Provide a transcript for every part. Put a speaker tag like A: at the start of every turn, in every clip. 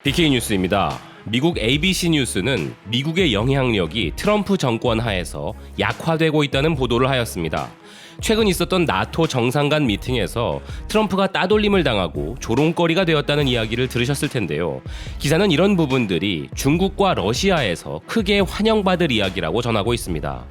A: BK 뉴스입니다. 미국 ABC 뉴스는 미국의 영향력이 트럼프 정권 하에서 약화되고 있다는 보도를 하였습니다. 최근 있었던 나토 정상 간 미팅에서 트럼프가 따돌림을 당하고 조롱거리가 되었다는 이야기를 들으셨을 텐데요. 기사는 이런 부분들이 중국과 러시아에서 크게 환영받을 이야기라고 전하고 있습니다.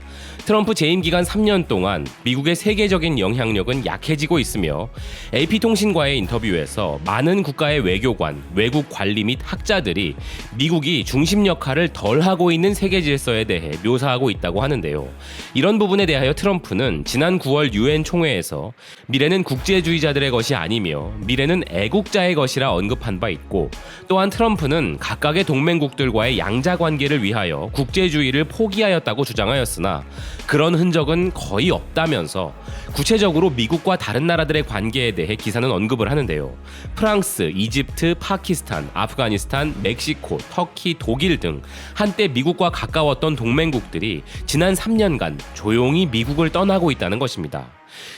A: 트럼프 재임 기간 3년 동안 미국의 세계적인 영향력은 약해지고 있으며 AP통신과의 인터뷰에서 많은 국가의 외교관, 외국 관리 및 학자들이 미국이 중심 역할을 덜 하고 있는 세계 질서에 대해 묘사하고 있다고 하는데요. 이런 부분에 대하여 트럼프는 지난 9월 UN 총회에서 미래는 국제주의자들의 것이 아니며 미래는 애국자의 것이라 언급한 바 있고, 또한 트럼프는 각각의 동맹국들과의 양자 관계를 위하여 국제주의를 포기하였다고 주장하였으나 그런 흔적은 거의 없다면서 구체적으로 미국과 다른 나라들의 관계에 대해 기사는 언급을 하는데요. 프랑스, 이집트, 파키스탄, 아프가니스탄, 멕시코, 터키, 독일 등 한때 미국과 가까웠던 동맹국들이 지난 3년간 조용히 미국을 떠나고 있다는 것입니다.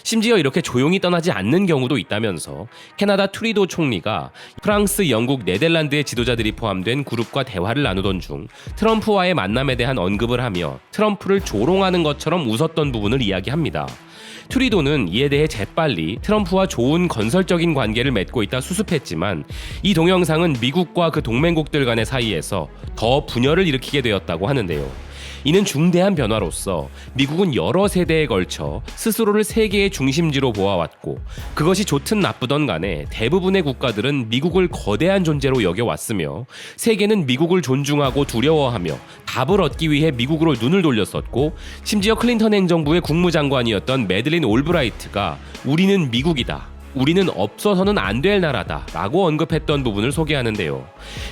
A: 심지어 이렇게 조용히 떠나지 않는 경우도 있다면서 캐나다 트루도 총리가 프랑스, 영국, 네덜란드의 지도자들이 포함된 그룹과 대화를 나누던 중 트럼프와의 만남에 대한 언급을 하며 트럼프를 조롱하는 것처럼 웃었던 부분을 이야기합니다. 트루도는 이에 대해 재빨리 트럼프와 좋은 건설적인 관계를 맺고 있다 수습했지만 이 동영상은 미국과 그 동맹국들 간의 사이에서 더 분열을 일으키게 되었다고 하는데요. 이는 중대한 변화로서 미국은 여러 세대에 걸쳐 스스로를 세계의 중심지로 보아왔고, 그것이 좋든 나쁘던 간에 대부분의 국가들은 미국을 거대한 존재로 여겨왔으며 세계는 미국을 존중하고 두려워하며 답을 얻기 위해 미국으로 눈을 돌렸었고, 심지어 클린턴 행정부의 국무장관이었던 매들린 올브라이트가 우리는 미국이다, 우리는 없어서는 안 될 나라다 라고 언급했던 부분을 소개하는데요.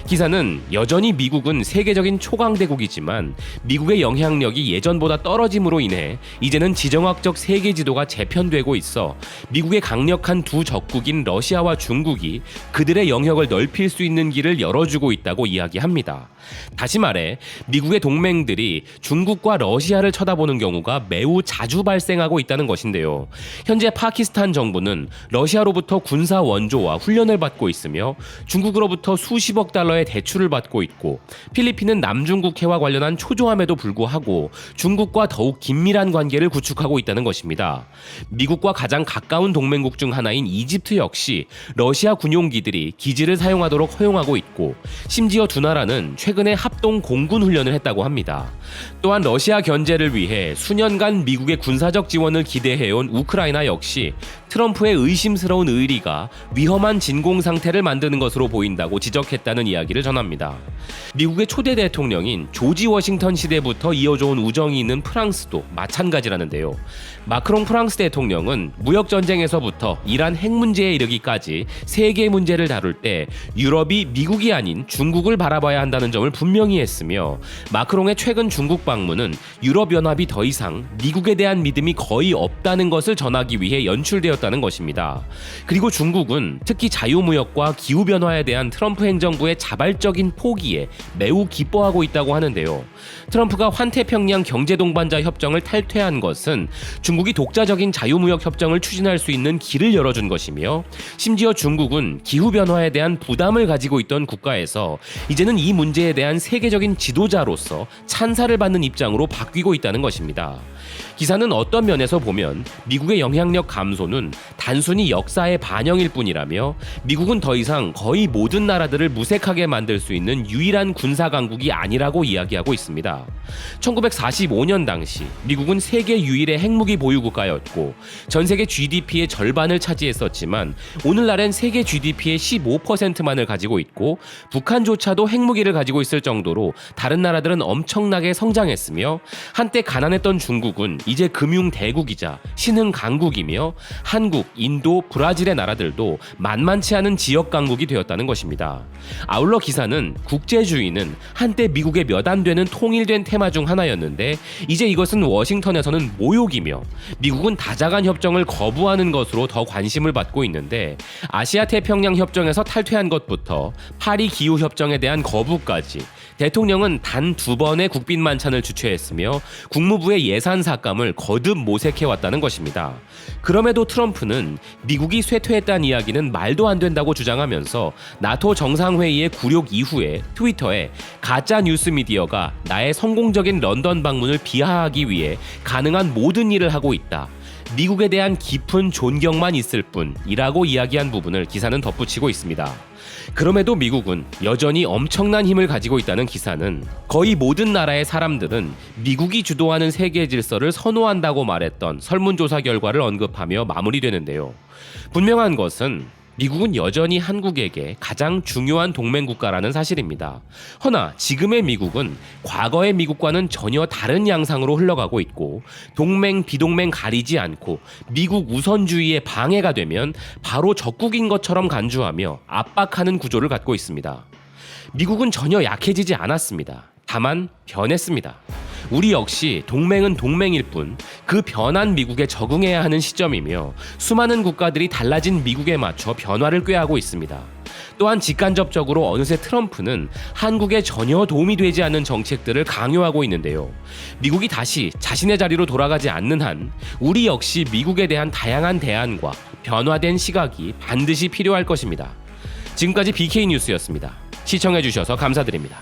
A: 기사는 여전히 미국은 세계적인 초강대국이지만 미국의 영향력이 예전보다 떨어짐으로 인해 이제는 지정학적 세계 지도가 재편되고 있어 미국의 강력한 두 적국인 러시아와 중국이 그들의 영역을 넓힐 수 있는 길을 열어주고 있다고 이야기합니다. 다시 말해 미국의 동맹들이 중국과 러시아를 쳐다보는 경우가 매우 자주 발생하고 있다는 것인데요. 현재 파키스탄 정부는 러시아로부터 군사 원조와 훈련을 받고 있으며 중국으로부터 수십억 달러의 대출을 받고 있고, 필리핀은 남중국해와 관련한 초조함에도 불구하고 중국과 더욱 긴밀한 관계를 구축하고 있다는 것입니다. 미국과 가장 가까운 동맹국 중 하나인 이집트 역시 러시아 군용기들이 기지를 사용하도록 허용하고 있고, 심지어 두 나라는 최근에 합동 공군 훈련을 했다고 합니다. 또한 러시아 견제를 위해 수년간 미국의 군사적 지원을 기대해온 우크라이나 역시 트럼프의 의심스러운 의리가 위험한 진공 상태를 만드는 것으로 보인다고 지적했다는 이야기를 전합니다. 미국의 초대 대통령인 조지 워싱턴 시대부터 이어져온 우정이 있는 프랑스도 마찬가지라는데요. 마크롱 프랑스 대통령은 무역전쟁에서부터 이란 핵 문제에 이르기까지 세계 문제를 다룰 때 유럽이 미국이 아닌 중국을 바라봐야 한다는 점을 분명히 했으며, 마크롱의 최근 중국 방문은 유럽연합이 더 이상 미국에 대한 믿음이 거의 없다는 것을 전하기 위해 연출되었다는 것입니다. 그리고 중국은 특히 자유무역과 기후변화에 대한 트럼프 행정부의 자발적인 포기에 매우 기뻐하고 있다고 하는데요. 트럼프가 환태평양 경제동반자 협정을 탈퇴한 것은 중국이 독자적인 자유무역 협정을 추진할 수 있는 길을 열어준 것이며, 심지어 중국은 기후변화에 대한 부담을 가지고 있던 국가에서 이제는 이 문제에 대한 세계적인 지도자로서 찬사를 받는 입장으로 바뀌고 있다는 것입니다. 기사는 어떤 면에서 보면 미국의 영향력 감소는 단순히 역사의 반영일 뿐이라며 미국은 더 이상 거의 모든 나라들을 무색하게 만들 수 있는 유일한 군사 강국이 아니라고 이야기하고 있습니다. 1945년 당시 미국은 세계 유일의 핵무기 보유 국가였고 전 세계 GDP의 절반을 차지했었지만 오늘날엔 세계 GDP의 15%만을 가지고 있고 북한조차도 핵무기를 가지고 있을 정도로 다른 나라들은 엄청나게 성장했으며, 한때 가난했던 중국은 이제 금융 대국이자 신흥 강국이며 한국, 인도, 브라질의 나라들도 만만치 않은 지역 강국이 되었다는 것입니다. 아울러 기사는 국제주의는 한때 미국의 몇 안 되는 통일된 테마 중 하나였는데 이제 이것은 워싱턴에서는 모욕이며 미국은 다자간 협정을 거부하는 것으로 더 관심을 받고 있는데, 아시아 태평양 협정에서 탈퇴한 것부터 파리 기후 협정에 대한 거부까지 대통령은 단 2번의 국빈 만찬을 주최했으며 국무부의 예산 삭감을 거듭 모색해왔다는 것입니다. 그럼에도 트럼프는 미국이 쇠퇴했다는 이야기는 말도 안 된다고 주장하면서 나토 정상회의의 굴욕 이후에 트위터에 가짜 뉴스 미디어가 나의 성공적인 런던 방문을 비하하기 위해 가능한 모든 일을 하고 있다. 미국에 대한 깊은 존경만 있을 뿐이라고 이야기한 부분을 기사는 덧붙이고 있습니다. 그럼에도 미국은 여전히 엄청난 힘을 가지고 있다는 기사는 거의 모든 나라의 사람들은 미국이 주도하는 세계 질서를 선호한다고 말했던 설문조사 결과를 언급하며 마무리되는데요. 분명한 것은 미국은 여전히 한국에게 가장 중요한 동맹국가라는 사실입니다. 허나 지금의 미국은 과거의 미국과는 전혀 다른 양상으로 흘러가고 있고 동맹, 비동맹 가리지 않고 미국 우선주의에 방해가 되면 바로 적국인 것처럼 간주하며 압박하는 구조를 갖고 있습니다. 미국은 전혀 약해지지 않았습니다. 다만 변했습니다. 우리 역시 동맹은 동맹일 뿐 그 변한 미국에 적응해야 하는 시점이며 수많은 국가들이 달라진 미국에 맞춰 변화를 꾀하고 있습니다. 또한 직간접적으로 어느새 트럼프는 한국에 전혀 도움이 되지 않는 정책들을 강요하고 있는데요. 미국이 다시 자신의 자리로 돌아가지 않는 한 우리 역시 미국에 대한 다양한 대안과 변화된 시각이 반드시 필요할 것입니다. 지금까지 BK뉴스였습니다. 시청해주셔서 감사드립니다.